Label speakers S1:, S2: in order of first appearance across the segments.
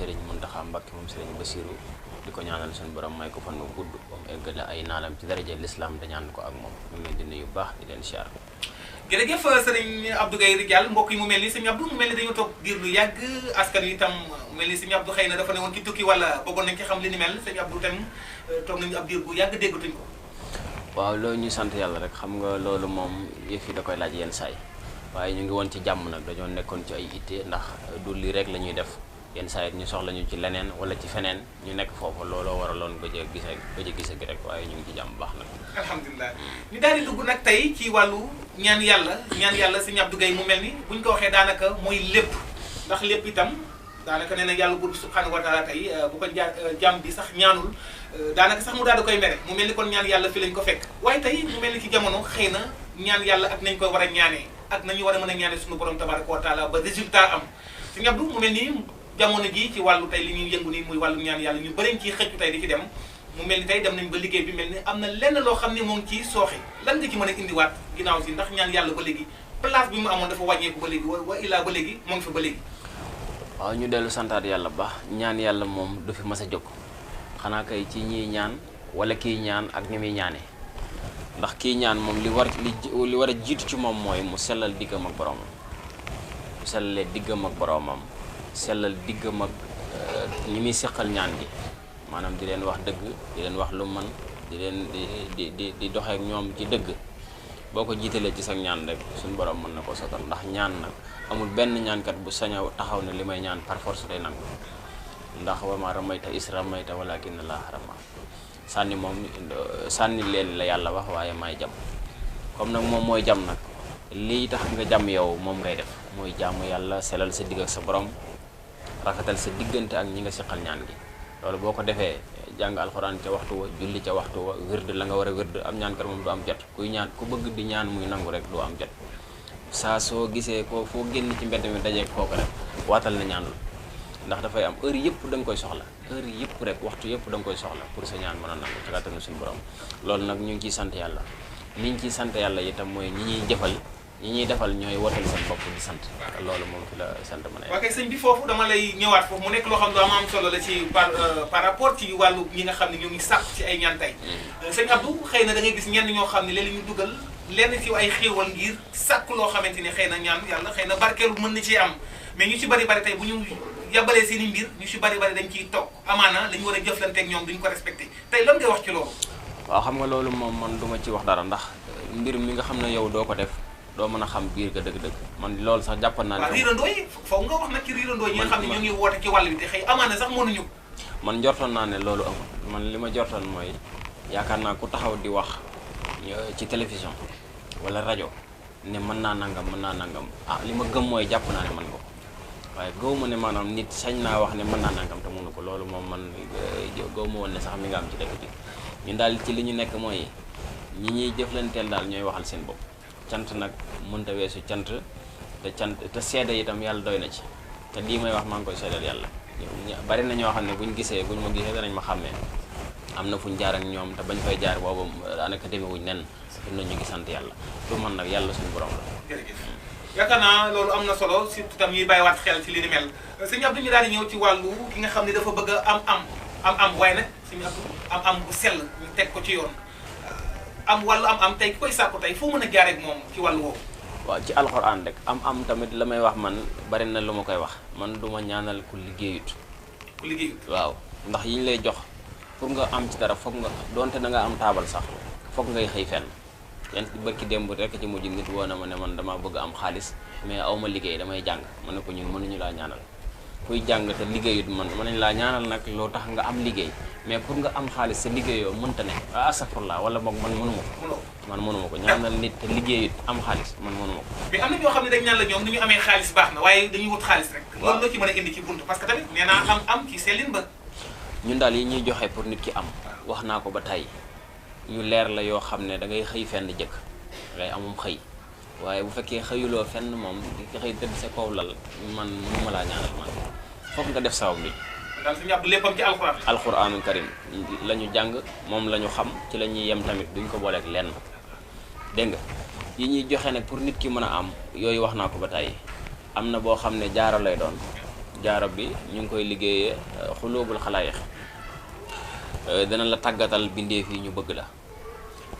S1: Serigne Mountakha Mbacké moom Serigne Bassirou di ko ñaanal suñu borom may ko fan mu gudd ba mu eggale ay naalam ci daraja l'islam da ñaan ko ak moom ñu ngi leen di nuyu bu baax di leen siyaar.
S2: jërëjëf Serigne Abdou Gaye Ridial mbokk yi mu mel ni Serigne Abdou mu mel ni dañu toog diir lu yàgg askan wi itam mel ni Serigne Abdou xëy na dafa ne woon ci tukki wala bëggoon nañ ci xam li ni mel Serigne Abdou tam toog nañu ab diir bu yàgg déggatuñ ko.
S1: waaw loolu ñu sant yàlla rek xam nga loolu moom yëf yi da koy laaj yenn saay waaye ñu ngi woon ci jàmm nag dañoo nekkoon ci ay itte ndax du lii rek la ñuy def yenn saa yi ñu soxla ñu ci leneen wala ci feneen ñu nekk foofu looloo waraloon gëj a gise gi rek waaye ñu ngi ci jàmm baax nag.
S2: alhamdulilah ñu daal di dugg nag tey ci wàllu ñaan yàlla Serigne Abdou Gaye mu mel ni buñ ko waxee daanaka mooy lépp ndax lépp itam daanaka nee na yàlla buur subhanahu wa taala tey bu ko jàmm bi sax ñaanul daanaka sax mu daal di koy mere mu mel ni kon ñaan yàlla fi lañ ko fekk waaye tey mu mel ni ci jamono xëy na ñaan yàlla ak nañ koy war a ñaanee ak nañu war a mën a ñaanee suñu borom tabaraka wa taala ba résultat am Serigne Abdou mu mel ni jamono ji ci wàllu tey li ñuy yëngu nii muy wàllu ñaan yàlla ñu bëriñ ciy xëccu tey di ci dem mu mel ni tey dem nañ ba liggéey bi mel ni am na lenn loo xam ne moo ngi ciy sooxe lan nga ci mën a indiwaat ginnaaw si ndax ñaan yàlla ba léegi place bi mu amoon dafa wàññeeku ba léegi wa illaa ba léegi moo ngi fi ba léegi.
S1: waaw ñu dellu santaat yàlla baax ñaan yàlla moom du fi mas a jóg xanaa kay ci ñiy ñaan wala kiy ñaan ak ni muy ñaanee ndax kiy ñaan moom li war a jiitu ci moom mooy mu sellal diggam ak boromam mu sellalee diggam ak boromam sellal diggam ak ñi muy seqal ñaan gi maanaam di leen wax dëgg di leen wax lu mën di leen di doxee ak ñoom ci dëgg boo ko jiitalee ci sa ñaan rek suñu borom mën na ko sotal ndax ñaan nag amul benn ñaankat bu sañ a taxaw ne li may ñaan par force day nangu ndax wa maa ramayta is ramayta walaakinna Allaaha ramaa sànni moom sànni leen la yàlla wax waaye may jam comme nag moom mooy jam nag lii tax nga jam yow moom ngay def mooy jaamu yàlla selal sa digg ak sa borom rafetal sa diggante ak ñi nga seqal ñaan gi loolu boo ko defee jàng alxuraan ca waxtu wa julli ca waxtu wa wird la nga war a wird am ñaankat moom du am jot kuy ñaan ku bëgg di ñaan muy nangu rek du am jot saa soo gisee ko foo génn ci mbedd mi dajeeg kooku rek waatal na ñaanul ndax dafay am heure yëpp da nga koy soxla heure yëpp rek waxtu yëpp da nga koy soxla pour sa ñaan mën a nangu ci kàttanu suñu borom loolu nag ñu ngi ciy sant yàlla ni ñu ciy sant yàlla itam mooy ñi ñuy jëfal ñi ñuy defal ñooy wotal seen bopp di sant loolu moom fi la sant mën a
S2: waa kay sëñ bi foofu dama lay ñëwaat foofu mu nekk loo xam ne am solo la ci par rapport ci wàllu ñi nga xam ne ñoo ngi sàkk ci ay ñaan tey sëñ Abdou xëy na da ngay gis ñenn ñoo xam ne léeg-léeg ñu dugal lenn ci ay xéewal ngir sàkk loo xamante ni xëy na ñaan yàlla xëy na barkeelu mën na ci am mais ñu ci bari tey bu ñu yabalee seen i mbir ñu ci bari dañ ciy toog amaana la ñu war a jëflanteeg ñoom duñu ko respecté tey lan ngay wax ci loolu.
S1: waaw xam nga loolu moom man duma ci wax dara ndax mbir mi nga xam ne yow doo ko def doo mën a xam biir ga dëgg-dëgg man loolu sax jàppan naa ne.
S2: waaw riirandoo yi foofu nga wax nag ci riirandoo yi nga xam ne ñu ngi woote ci wàll bi te xëy amaana sax mënuñu.
S1: man njortoon naa ne loolu amul man li ma jortoon mooy yaakaar naa ku taxaw di wax ci télévision wala rajo ne mën naa nangam li ma gëm mooy jàpp naa ne mën nga ko waaye gëw ma ne maanaam nit sañ naa wax ne mën naa nangam te mënu ko loolu moom man gëw ma woon ne sax mi nga am ci dëkk bi ñun daal ci li ñu nekk mooy ñi ñuy jëflanteel daal ñooy waxal seen bopp cant nag mënta weesu cant te seede itam yàlla doy na ci te lii may wax maa ngi koy seedeel yàlla bari na ñoo xam ne buñ ma gisee danañ ma xàmmee am na fuñ jaar ak ñoom te bañ fay jaar boobu daanaka demewuñ nen na ñu ngi sant yàlla du man nag yàlla suñu borom la.
S2: jërëjëf yaakaar naa loolu am na solo surtout tam ñuy bàyyiwaat xel ci li ni mel sëñ Abdou ñu daal di ñëw ci wàllu ki nga xam ne dafa bëgg a am waaye nag sëñ Abdou am bu sell ñu teg ko ci yoon am wàllu am tey ki koy sàkku tey foo mën a jaaree ak moom ci wàllu woowu.
S1: waaw ci alxuraan rek am tamit la may wax man bari na lu ma koy wax man du ma ñaanal ku liggéeyut. waaw ndax yi ñu lay jox pour nga am ci dara foog nga donte da nga am taabal sax foog ngay xëy fenn yan bërki démb rek ci mujj nit woo na ma ne man dama bëgg am xaalis mais aw ma liggéey damay jàng ma ne ko ñun mënuñu laa ñaanal kuy jàng te liggéeyut mën nañ laa ñaanal nag loo tax nga am liggéey mais pour nga am xaalis sa liggéeyoo mënta ne astafurlah wala boog man mënuma ko ñaanal nit te liggéeyut am xaalis man mënuma ko.
S2: mais am na ñoo xam ne dañ naan la ñoom ni ñu amee xaalis baax na waaye dañuy wut xaalis rek. loolu loo ci mën a indi ci buntu parce que tamit nee naa am ci sellin ba.
S1: ñun daal yi ñuy joxe pour nit ki am wax naa ko ba tey yu leer la yoo xam ne da ngay xëy fenn jëkk ngay amum xëy waaye bu fekkee xëyuloo fenn moom di xëy tëdd sa kaw lal man mënu ma laa ñaanal man foog nga def sabab bi.
S2: daal su ñàpp léppam ci alxuraan.
S1: alxuraanul karim la ñu jàng moom la ñu xam ci la ñuy yem tamit duñ ko booleeg lenn dégg nga yi ñuy joxe nag pour nit ki mën a am yooyu wax naa ko ba tey am na boo xam ne jaaro lay doon jaaro bi ñu ngi koy liggéeyee xulóobul xalaayiq dana la tàggatal bindeef yi ñu bëgg la.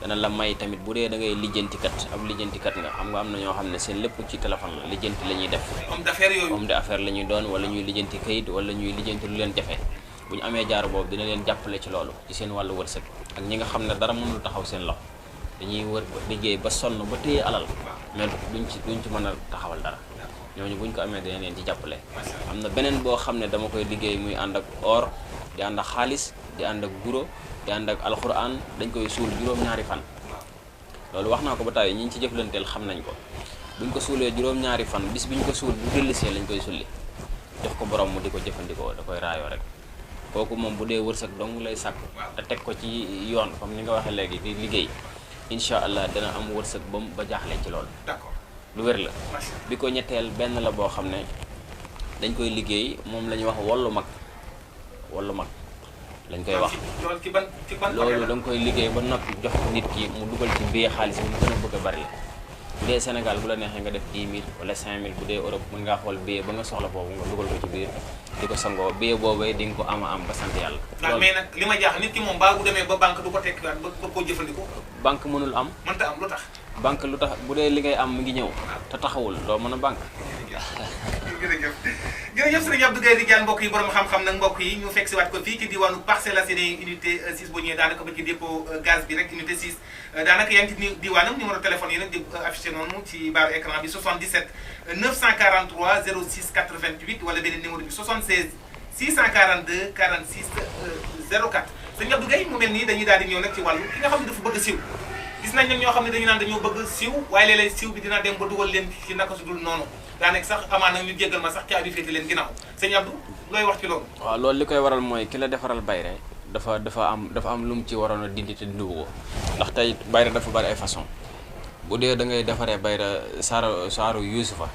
S1: dana la may tamit bu dee da ngay lijjantikat ab lijjantikat nga xam nga am na ñoo xam ne seen lépp ci téléphone la lijjanti la ñuy def.
S2: homme d'affaires yooyu.
S1: homme d'affaires la ñuy doon wala ñuy lijjanti kayit wala ñuy lijjanti lu leen jafe bu ñu amee jaaro boobu dina leen jàppale ci loolu ci seen wàllu wërsëg ak ñi nga xam ne dara mënul taxaw seen loxo dañuy wër liggéey ba sonn ba téye alal mais duñ ci mën a taxawal dara ñooñu buñ ko amee dina leen ci jàppale. am na beneen boo xam ne dama koy liggéey muy ànd ak or di ànd ak xaalis di ànd ak guro di ànd ak alxuraan dañ koy suul juróom-ñaari fan loolu wax naa ko ba tey ñi ñu ci jëflanteel xam nañ ko buñ ko suulee juróom-ñaari fan bis bi ñu ko suul bu dellusee lañ koy sulli jox ko borom mu di ko jëfandikoo da koy raayoo rek kooku moom bu dee wërsëg dong lay sàkk te teg ko ci yoon comme ni nga waxee léegi di liggéey incha allah dana am wërsëg ba jaaxle ci loolu.
S2: d'accord
S1: lu wér la. bi ko ñetteel benn la boo xam ne dañ koy liggéey moom la ñuy wax wallu mag lañ koy wax. loolu da nga koy liggéey ba noppi jox nit ki mu dugal ci bee xaalis bi mu gën a bëgg a bari la bu dee Sénégal bu la neexee nga def 10 000 wala 5 000 bu dee Europe mën ngaa xool bee ba nga soxla foofu nga dugal ko ci biir di ko sangoo bee boobee di nga ko am ba sant yàlla.
S2: loolu mais nag li ma jaaxal nit ki moom baa bu demee ba banque du ko tekkiwaat ba koo jëfandikoo.
S1: banque mënul am.
S2: mënta am lu tax.
S1: banque lu tax bu dee li ngay am mu ngi ñëw te taxawul doo mën a banque.
S2: jërëjëf sëriñ Abdou Gaye Ridiane mbokk yi borom xam-xam nag mbokk yi ñu fekk si waat ko fii ci diwaanu Parcelles Assainies unité 6 boo ñëwee daanaka ba ci dépôt gaz bi rek unité 6 daanaka yaa ngi ci diwaanam numéro téléphone yi nag di affiché noonu ci baaru écran bi 77 943 06 88 wala beneen numéro bi 76 642 46 04 sëriñ Abdou Gaye mu mel nii dañuy daal di ñëw nag ci wàllu ki nga xam ne dafa bëgg a siiw gis nañ nag ñoo xam ne dañu naan dañoo bëgg siiw waaye léeg-léeg siiw bi dina dem ba dugal leen ci naka su dul noonu daanaka sax amaana ñu jéggal ma sax caabi féete leen ginnaaw sëñ Abdou looy wax ci loolu.
S1: waaw loolu li koy waral mooy ki la defaral bayre dafa am lu mu ci waroon a dindi te dindiwu ko ndax tey bayre dafa bari ay façon bu dee da ngay defaree bayre saaru Yuusufa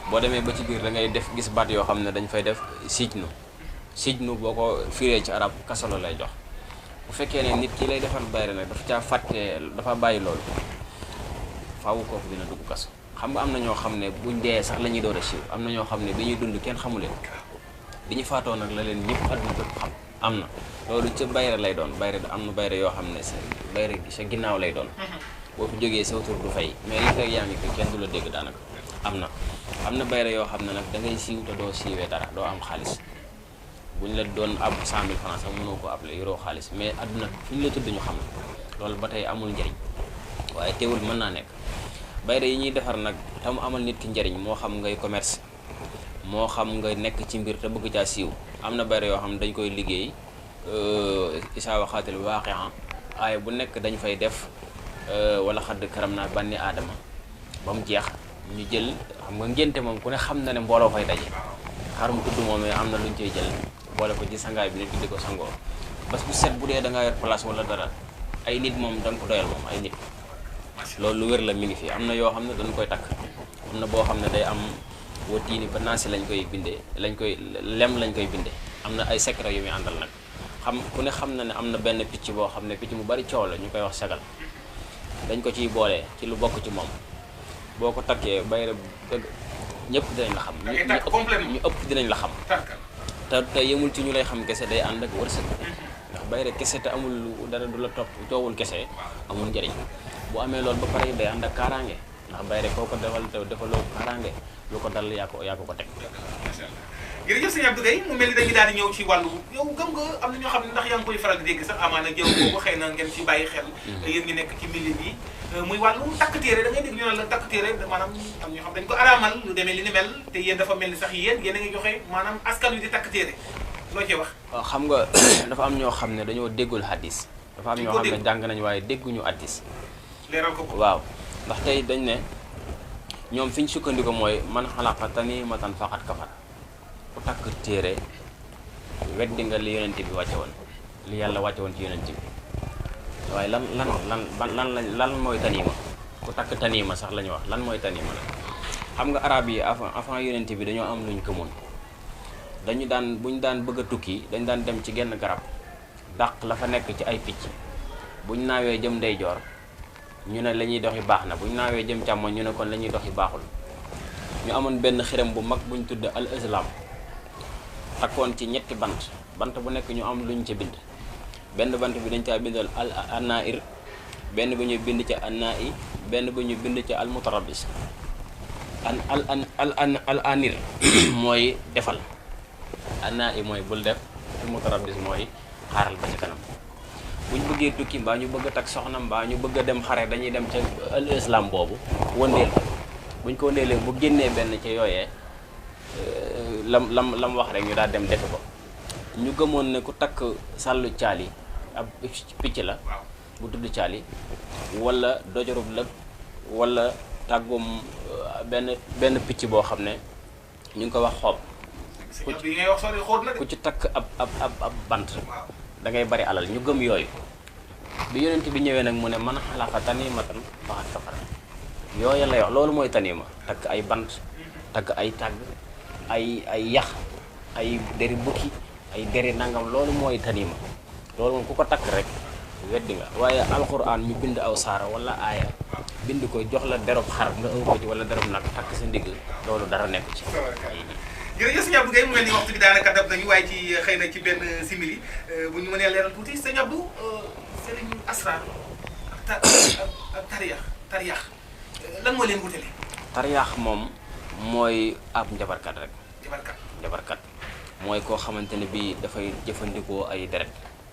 S1: boo demee ba ci biir da ngay def gis baat yoo xam ne dañ fay def sijnu boo ko firee ci arab kaso la lay jox bu fekkee ne nit ki lay defar bayre nag dafa bàyyi loolu faaw kooku dina dugg kaso. xam nga am na ñoo xam ne buñ dee sax la ñuy door a siiw am na ñoo xam ne bi ñuy dund kenn xamu leen bi ñu faatoo nag la leen ñëpp àdduna bépp xam am na loolu ca bayre lay doon bayre am na bayre yoo xam ne sa bayre sa ginnaaw lay doon boo fi jógee sa tur du fay mais li fekk yaa ngi fi kenn du la dégg daanaka am na bayre yoo xam ne nag da ngay siiw te doo siiwee dara doo am xaalis buñ la doon ab 100 000 francs sax mënoo ko appelé yoroo xaalis mais àdduna fu ñu la tudd ñu xam loolu ba tey amul njëriñ waaye teewul mën naa nekk bayre yi ñuy defar nag te mu amal nit ki njariñ moo xam ngay commerce moo xam nga nekk ci mbir te bëgg caa siiw am na bayre yoo xam ne dañ koy liggéey isaa waxaatil waaqia aaya bu nekk dañ fay def wala xadd karam naa bànni aadama ba mu jeex ñu jël xam nga ngénte moom ku ne xam na ne mbooloo fay daje xarum tudd moom am na luñ cay jël boole ko ci sangaay bi nit ki di ko sangoo bas bu set bu dee da ngaa yor place wala dara ay nit moom da nga ko doyal moom ay nit loolu lu wér la mi ngi fi am na yoo xam ne dañ koy takk am na boo xam ne day am watiini ba naasi lañ koy bindee lañ koy bindee am na ay secret yu muy àndal nag ku ne xam na ne am na benn picc boo xam ne picc mu bari coow la ñu koy wax sagal dañ ko ciy boole ci lu bokk ci moom boo ko takkee bayre ñëpp dinañ la xam ñu ëpp dinañ la xam te yemul ci ñu lay xam kese day ànd ak wërsëg ndax bayre kese te amul dara du la topp coowul kese amul njëriñ bu amee loolu ba pare day ànd ak kaaraange ndax bayre koo ko defaloo kaaraange lu ko dal yaa ko teg.
S2: jërëjëf sëñ Abdou Gaye mu mel ni dañuy daal di ñëw ci wàllu yow gëm nga am na ñoo xam ne ndax yaa ngi koy faral di dégg sax amaana jëw boobu xëy na ngeen ci bàyyi xel yéen ngi nekk ci milieu bi muy wàllu takk téere da ngay dégg ñu ne la takk téere maanaam am ñoo xam dañ ko araamal lu demee li ni mel te yéen dafa mel ni sax yéen a ngi joxe maanaam askan wi di takk téere loo cee wax.
S1: waaw xam nga dafa am ñoo xam ne dañoo déggul hadis dafa am ñoo xam ne jàng nañ waaye dégguñu hadis
S2: leeral ko
S1: waaw ndax tey dañ ne ñoom fi ñu sukkandiku mooy man xalaqa tamimatan faqad kafar ku takk téere weddi nga li yonent bi wàcce woon li yàlla wàcce woon ci yonent bi waaye lan mooy tanima ku takk tanima sax la ñu wax lan mooy tanima la xam nga arab yi avant yonent bi dañoo am luñ gëmoon buñ daan bëgg a tukki dañ daan dem ci genn garab dàq la fa nekk ci ay picc buñ naawee jëm ndeyjoor ñu ne la ñuy doxi baax na buñ naawee jëm càmmoñ ñu ne kon la ñuy doxi baaxul ñu amoon benn xërëm bu mag buñ tudd al islam takkoon ci ñetti bant bu nekk ñu am luñ ca bind. benn bant bi dañ caa bindal al annair, benn bi ñu bind ca annai, benn bi ñu bind ca al mutarabis. al anir mooy defal, annai mooy bul def, al mutarabis mooy xaaral ba ci kanam. buñ bëggee tukki mbaa ñu bëgg a takk soxna mbaa ñu bëgg a dem xare dañuy dem ca al islam boobu wëndeel ko. buñ ko wëndeelee bu génnee benn ca yooyee lam wax rek ñu daal dem defe ko. ñu gëmoon ne ku takk sàllu caali ab picc la bu tudd caali, wala dojorub lëg, wala tàggum benn picc boo xam ne ñu ngi ko wax xoob. ku ci takk ab bant da ngay bari alal. ñu gëm yooyu bi yonent bi ñëwee nag mu ne man xalaqa tanimatan faqad kafara. yooya lay wax loolu mooy tanima, takk ay bant, takk ay tàgg, ay yax, ay deri bukki, ay deri nangam, loolu mooy tanima. loolu moom ku ko takk rek weddi nga. waaye alquran ñu bind aw saara wala aaya bind ko jox la derob xar nga ëw ko ci wala derob nag takk sa ndigg, loolu dara nekku ci.
S2: jërëjëf sëñ Abdou Guèye mu mel ni waxtu bi daanaka dab nañu waaye ci xëy na ci benn simili bu ñu mënee leeral tuuti sëñ Abdou sëriñ asrar ak tariyax lan moo leen wutale.
S1: tariyax moom mooy ab njabarkat rek. njabarkat mooy koo xamante ne bii dafay jëfandikoo ay deret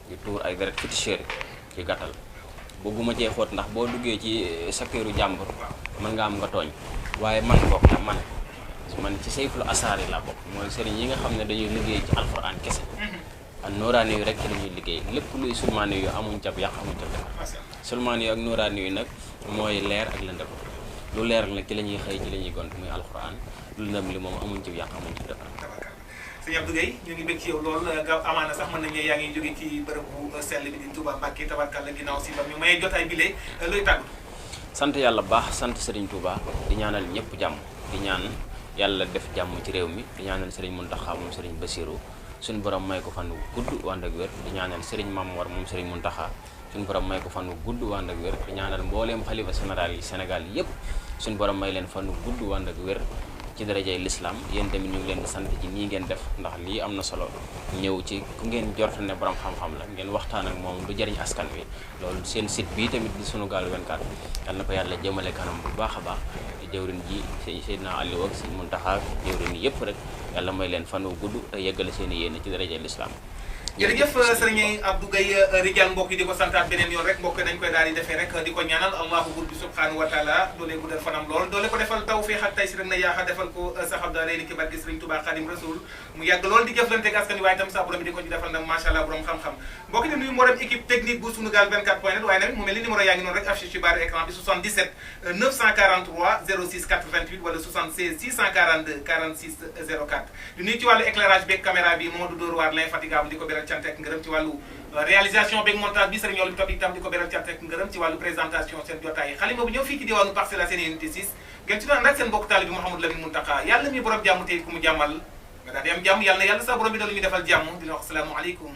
S1: di tuur ay deret féticheur ci gàttal. bëgguma cee xóot ndax boo duggee ci sakkeeru jàmbur mën nga am nga tooñ, waaye man bokk na man ci sayful asraar yi laa bokk. mooy sëriñ yi nga xam ne dañuy liggéey ci alxuraan kese ak nooraani yu rek ci lañuy liggéey. lépp luy sulmaani yu amuñ cab yàq amuñ cab defar. sulmaani yu ak nooraani yu nag mooy leer ak lëndëm. lu leer nag ci la ñuy xëy ci la ñuy gont muy alxuraan. lu lëndëm li moom amuñ cab yàq amuñ cab defar.
S2: sëñ Abdou Guèye ñu ngi bëgg ci yow lool nga amaana sax mën nañu yaa ngi jóge ci bërëb bu sell bi di Touba Mbacké tabarkalla ginnaaw si ba ñu may jotaay bi lee looy tàggatu.
S1: sant yàlla baax, sant Serigne Touba, di ñaanal ñëpp jàmm, di ñaan yàlla def jàmm ci réew mi, di ñaanal Serigne Mountakha moom Serigne Bassirou suñu borom may ko fan wu gudd wànd ak wér, di ñaanal Serigne Mamor moom Serigne Mountakha suñu borom may ko fan wu gudd wànd ak wér, di ñaanal mbooleem xalifa général yi Sénégal yëpp suñu borom may leen fan wu gudd wànd ak wér ci darajay lislaam. yéen tamit ñu ngi leen di sant ci nii ngeen def, ndax lii am na solo. ñëw ci ku ngeen jort ne borom xam-xam la ngeen waxtaan ak moom lu jëriñ askan wi. loolu seen site bii tamit di Sunugal 24 yal na ko yàlla jëmale kanam bu baax a baax. jëwrin ji Seydina Aliou ak Sëñ Muntaxa jëwrin yëpp rek yàlla may leen fan wu gudd te yeggale seen i yéene ci darajay lislaam.
S2: jërëjëf sëriñ Abdou Guèye Rijal mbokk yi di ko santaat beneen yoon rek mbokk dañ koy daal di defee rek di ko ñaanal allahu buur bi subhanahu wa taala doole guddal fanam lool doole ko defal tawfiix ak taysir rek na yaaxa defal ko saxab da rey ni ki barke Sëriñ Tuubaa Xaadim Rasuul mu yàgg lool di jëflante ak askan wi waaye itam sa borom bi di ko ci defal nag macha allah borom xam-xam mbokk di nuyu mboolem équipe technique bu Sunugal 24.net waaye nag mu mel ni numéro yaa ngi noonu rek affiché ci barre écran bi 77 943 06 88 wala 76 642 46 04 di nuyu ci wàllu éclairage beeg caméra bi Mamadou Dóor waar l'infatigable di ko beral cant ak ngërëm ci wàllu réalisation beeg montage bi sëriñ Yolou Top itam di ko beral cant ak ngërëm ci wàllu présentation seen jotaay xalima bu ñëw fii ci diwaanu Parcelles Assainies unité 6 ngeen ci doon ànd ak seen mbokk taalibe bi Mouhamadou Lamine Mountakha yàlla mi borom jàmm tey ku mu jàmmal nga daal di am jàmm yàlla na yàlla sa borom bi da lu ñu defal jàmm di la wax asalaamaaleykum